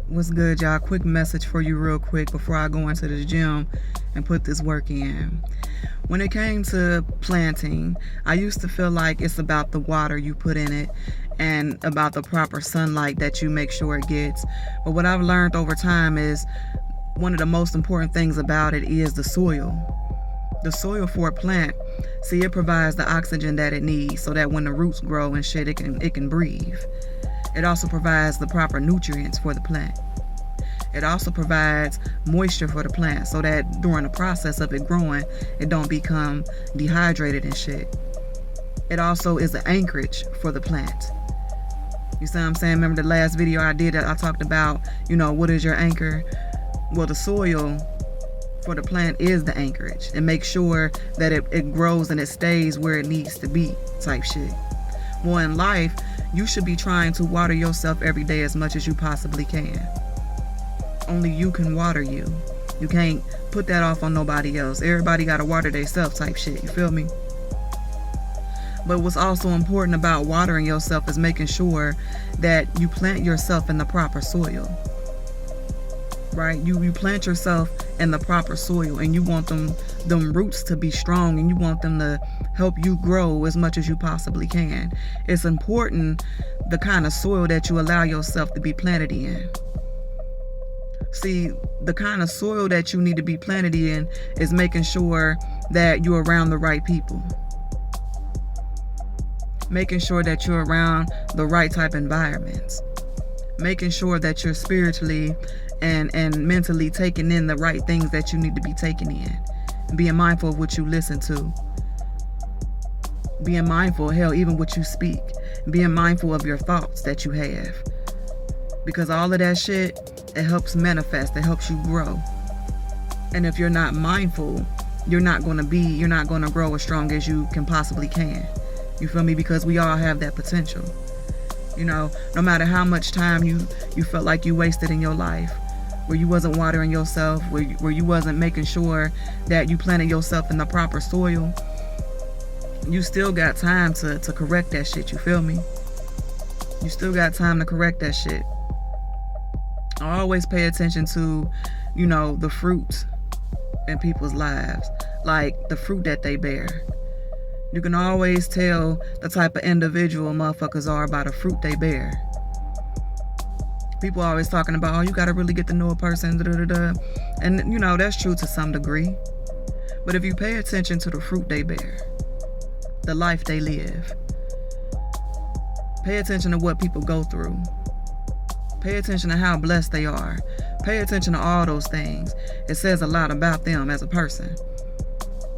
What's good, y'all? Quick message for you real quick before I go into the gym and put this work in. When it came to planting, I used to feel like it's about the water you put in it and about the proper sunlight that you make sure it gets. But what I've learned over time is one of the most important things about it is the soil. The soil for a plant, see, it provides the oxygen that it needs so that when the roots grow and shit, it can breathe. It also provides the proper nutrients for the plant. It also provides moisture for the plant so that during the process of it growing, it don't become dehydrated and shit. It also is an anchorage for the plant. You see what I'm saying? Remember the last video I did that I talked about, what is your anchor? Well, the soil for the plant is the anchorage and make sure that it grows and it stays where it needs to be type shit. Well, in life, you should be trying to water yourself every day as much as you possibly can. Only you can water you. You can't put that off on nobody else. Everybody got to water themselves type shit. You feel me? But what's also important about watering yourself is making sure that you plant yourself in the proper soil. Right? You plant yourself in the proper soil and you want them roots to be strong and you want them to help you grow as much as you possibly can. It's important the kind of soil that you allow yourself to be planted in. See, the kind of soil that you need to be planted in is making sure that you're around the right people. Making sure that you're around the right type of environments. Making sure that you're spiritually and mentally taking in the right things that you need to be taking in. Being mindful of what you listen to. Being mindful, hell, even what you speak. Being mindful of your thoughts that you have. Because all of that shit, it helps manifest, it helps you grow. And if you're not mindful, you're not going to grow as strong as you can possibly can. You feel me? Because we all have that potential. No matter how much time you felt like you wasted in your life, where you wasn't watering yourself, where you wasn't making sure that you planted yourself in the proper soil, you still got time to correct that shit. You feel me? You still got time to correct that shit. I always pay attention to, the fruits in people's lives, like the fruit that they bear. You can always tell the type of individual motherfuckers are by the fruit they bear. People are always talking about, oh, you gotta really get to know a person, And, that's true to some degree. But if you pay attention to the fruit they bear, the life they live, pay attention to what people go through, pay attention to how blessed they are, pay attention to all those things, it says a lot about them as a person.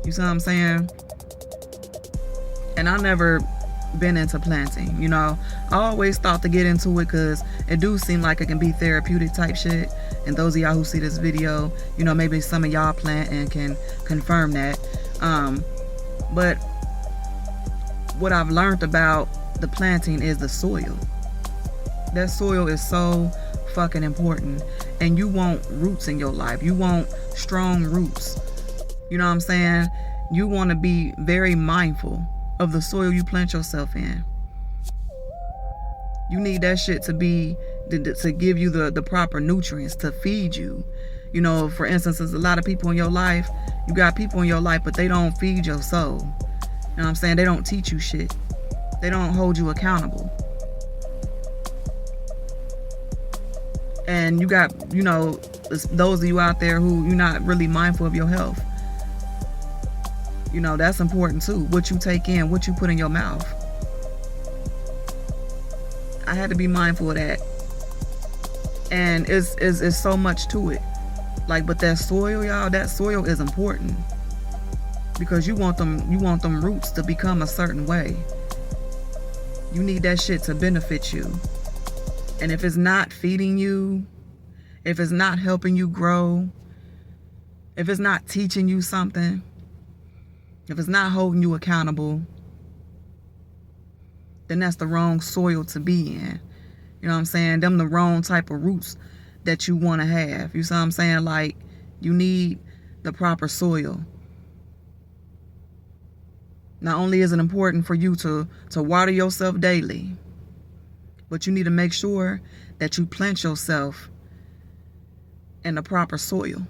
You see what I'm saying? And I never been into planting, I always thought to get into it because it do seem like it can be therapeutic type shit. And those of y'all who see this video, maybe some of y'all plant and can confirm that. But what I've learned about the planting is the soil. That soil is so fucking important. And you want roots in your life. You want strong roots. You know what I'm saying? You want to be very mindful of the soil you plant yourself in. You need that shit to give you the proper nutrients to feed you. For instance, there's a lot of people in your life. You got people in your life, but they don't feed your soul. You know what I'm saying? They don't teach you shit. They don't hold you accountable. And you got, those of you out there who you're not really mindful of your health. That's important too. What you take in, what you put in your mouth. I had to be mindful of that. And it's so much to it. But that soil, y'all, that soil is important. Because you want them roots to become a certain way. You need that shit to benefit you. And if it's not feeding you, if it's not helping you grow, if it's not teaching you something, if it's not holding you accountable, then that's the wrong soil to be in. You know what I'm saying? Them the wrong type of roots that you want to have. You see what I'm saying? You need the proper soil. Not only is it important for you to water yourself daily, but you need to make sure that you plant yourself in the proper soil.